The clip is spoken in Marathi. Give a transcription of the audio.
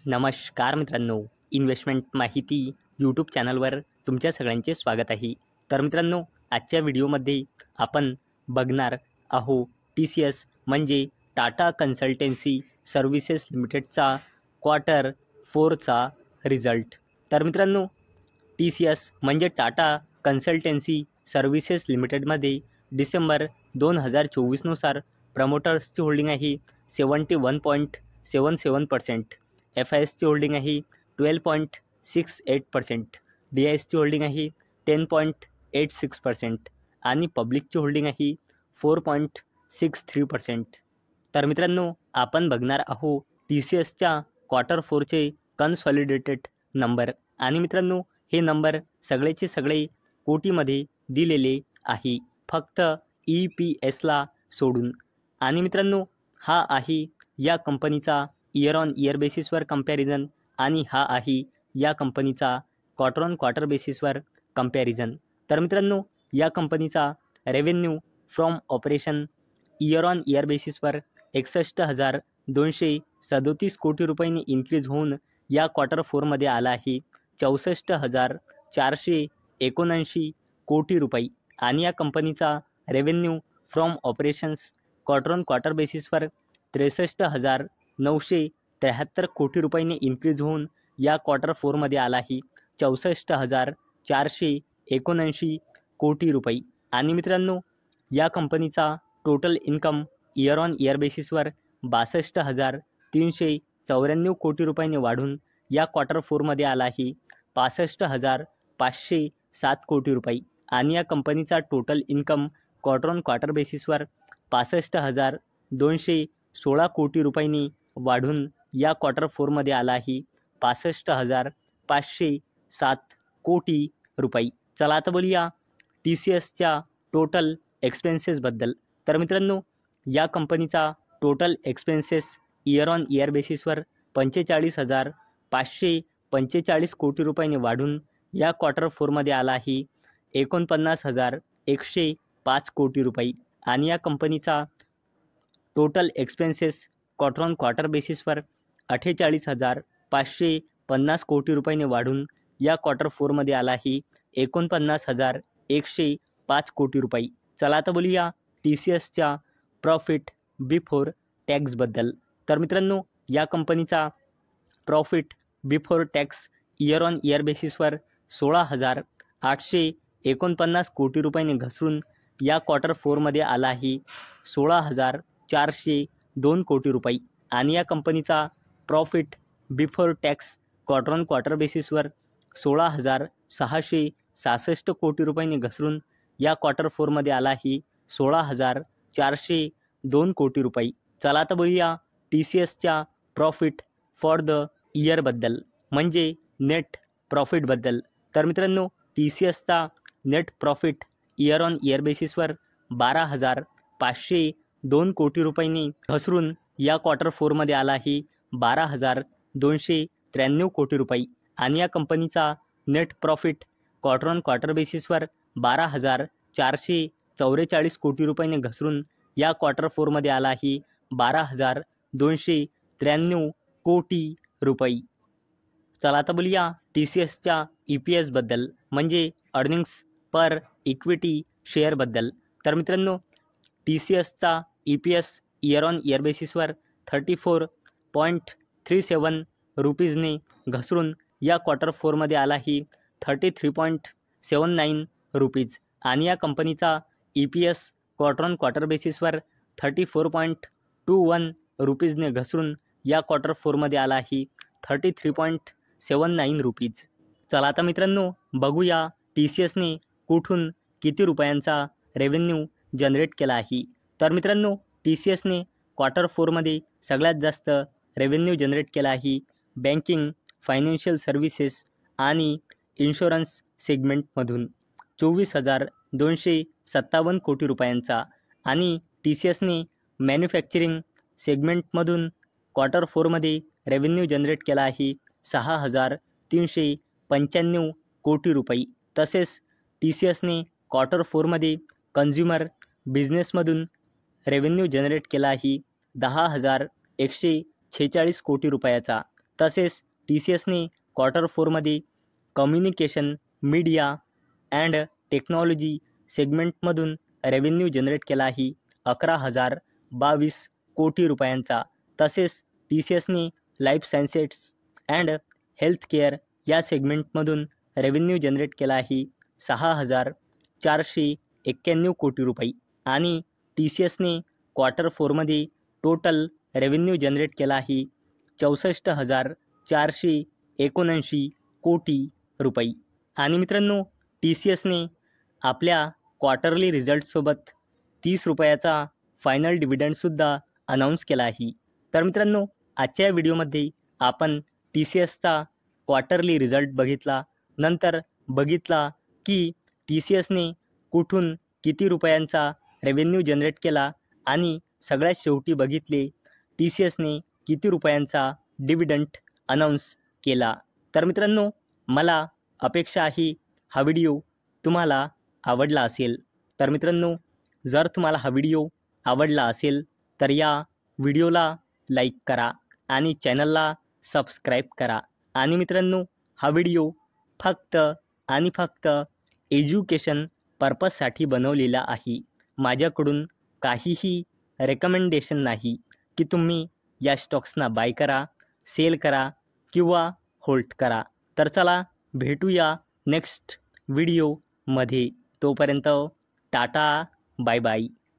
नमस्कार मित्रांनो, इन्व्हेस्टमेंट माहिती यूट्यूब चॅनलवर तुमच्या सगळ्यांचे स्वागत आहे. तर मित्रांनो, आजच्या व्हिडिओमध्ये आपण बघणार आहोत TCS म्हणजे टाटा कन्सल्टन्सी सर्व्हिसेस लिमिटेडचा क्वार्टर 4चा रिझल्ट. तर मित्रांनो, TCS म्हणजे टाटा कन्सल्टन्सी सर्व्हिसेस लिमिटेडमध्ये डिसेंबर 2024नुसार प्रमोटर्सची होल्डिंग आहे 71.77%. FISची होल्डिंग आहे 12.68%. DISची होल्डिंग आहे 10.86% आणि पब्लिकची होल्डिंग आहे 4.63%. तर मित्रांनो, आपण बघणार आहोत TCSच्या क्वार्टर 4चे कन्सॉलिडेटेड नंबर. आणि मित्रांनो, हे नंबर सगळेचे सगळे कोटीमध्ये दिलेले आहे, फक्त EPSला सोडून. आणि मित्रांनो, हा आहे या कंपनीचा इयर ऑन इयर बेसिसवर कंपॅरिझन आणि हा आहे या कंपनीचा क्वार्टर ऑन क्वार्टर बेसिसवर कंपॅरिझन. तर मित्रांनो, या कंपनीचा revenue from operation year on year बेसिसवर 61,237 कोटी रुपयांनी इन्क्रीज होऊन या क्वार्टर 4मध्ये आला आहे 64,479 कोटी रुपये. आणि या कंपनीचा revenue from operations quarter on quarter बेसिसवर 63,973 कोटी रुपयांनी इन्क्रीज होऊन या क्वार्टर 4मध्ये आला आहे 64,479 कोटी रुपये. आणि मित्रांनो, या कंपनीचा total income year on year बेसिसवर 62,394 कोटी रुपयांनी वाढून या क्वार्टर 4मध्ये आला आहे 65,507 कोटी रुपये. आणि या कंपनीचा total income quarter on quarter बेसिसवर 65,216 कोटी रुपयांनी वाढून या क्वार्टर 4मध्ये आला आहे 65,507 कोटी रुपये. चला आता बोलूया TCSच्या टोटल एक्सपेन्सेसबद्दल. तर मित्रांनो, या कंपनीचा total expenses year on year बेसिसवर 45,545 कोटी रुपयांनी वाढून या क्वार्टर 4मध्ये आला आहे 49,105 कोटी रुपये. आणि या कंपनीचा total expenses quarter on quarter बेसिसवर 48,550 कोटी रुपयांनी वाढून या क्वार्टर 4मध्ये आला आहे 49,105 कोटी रुपये. चला आता बोलूया TCSच्या प्रॉफिट बिफोर टॅक्सबद्दल. तर मित्रांनो, या कंपनीचा profit before tax year on year बेसिसवर 16,849 कोटी रुपयांनी घसरून या क्वार्टर 4मध्ये आला आहे 16,402 कोटी रुपये. आणि या कंपनीचा profit before tax quarter on quarter बेसिसवर 16,666 कोटी रुपयांनी घसरून या क्वार्टर 4मध्ये आला आहे 16,402 कोटी रुपये. चला आता बोलूया TCSच्या प्रॉफिट फॉर द इयरबद्दल म्हणजे नेट प्रॉफिटबद्दल. तर मित्रांनो, TCSचा net profit year on year बेसिसवर 12,502 कोटी रुपयांनी घसरून या क्वार्टर 4मध्ये आला आहे 12,293 कोटी रुपये. आणि या कंपनीचा net profit quarter on quarter बेसिसवर 12,444 कोटी रुपयांनी घसरून या क्वार्टर 4मध्ये आला आहे 12,293 कोटी रुपये. चला आता बोलूया TCSच्या EPSबद्दल म्हणजे अर्निंग्स पर इक्विटी शेअरबद्दल. तर मित्रांनो, TCSचा EPS इयर ऑन इयर बेसिसवर 34.37 रुपीजने घसरून या क्वार्टर 4मध्ये आला आहे 33.79 रुपीज. आणि या कंपनीचा EPS क्वार्टर ऑन क्वार्टर बेसिसवर 34.21 रुपीजने घसरून या क्वार्टर 4मध्ये आला आहे 33.79 रुपीज. चला आता मित्रांनो, बघूया TCSने कुठून किती रुपयांचा रेव्हेन्यू जनरेट केला आहे. तर मित्रांनो, TCSने क्वार्टर 4मध्ये सगळ्यात जास्त रेव्हेन्यू जनरेट केला आहे बँकिंग, फायनान्शियल सर्व्हिसेस आणि इन्शुरन्स सेगमेंटमधून 24,257 कोटी रुपयांचा. आणि TCSने मॅन्युफॅक्चरिंग सेगमेंटमधून क्वार्टर 4मध्ये रेव्हेन्यू जनरेट केला आहे 6,395 कोटी रुपये. तसेच TCSने क्वार्टर 4मध्ये कन्झ्युमर बिझनेसमधून रेव्हेन्यू जनरेट केला आहे 10,146 कोटी रुपयाचा. तसेच टी सी एसने क्वार्टर फोरमध्ये कम्युनिकेशन, मीडिया अँड टेक्नॉलॉजी सेगमेंटमधून रेव्हेन्यू जनरेट केला आहे 11,022 कोटी रुपयांचा. तसेच टी सी एसने लाईफ सायन्सेस अँड हेल्थकेअर या सेगमेंटमधून रेव्हेन्यू जनरेट केला आहे 6,491 कोटी रुपये. आणि टी सी एसने क्वार्टर फोरमध्ये टोटल रेव्हेन्यू जनरेट केला आहे 64,479 कोटी रुपये. आणि मित्रांनो, टी सी एसने आपल्या क्वार्टरली रिझल्टसोबत 30 रुपयाचा फायनल डिव्हिडंडसुद्धा अनाऊन्स केला आहे. तर मित्रांनो, आजच्या व्हिडिओमध्ये आपण टी सी एसचा क्वार्टरली रिझल्ट बघितला. नंतर बघितला की टी सी एसने कुठून किती रुपयांचा रेव्हेन्यू जनरेट केला आणि सगळ्यात शेवटी बघितले टी सी एसने किती रुपयांचा डिव्हिडंड अनाऊन्स केला. तर मित्रांनो, मला अपेक्षा आहे हा व्हिडिओ तुम्हाला आवडला असेल. तर मित्रांनो, जर तुम्हाला हा व्हिडिओ आवडला असेल तर या व्हिडिओला लाईक करा आणि चॅनलला सबस्क्राईब करा. आणि मित्रांनो, हा व्हिडिओ फक्त आणि फक्त एज्युकेशन पर्पजसाठी बनवलेला आहे. माझ्याकडून काहीही रेकमेंडेशन नाही की तुम्ही या स्टॉक्सना बाय करा, सेल करा किंवा होल्ड करा. तर चला भेटूया नेक्स्ट व्हिडिओमध्ये. तोपर्यंत टाटा, बाय बाय.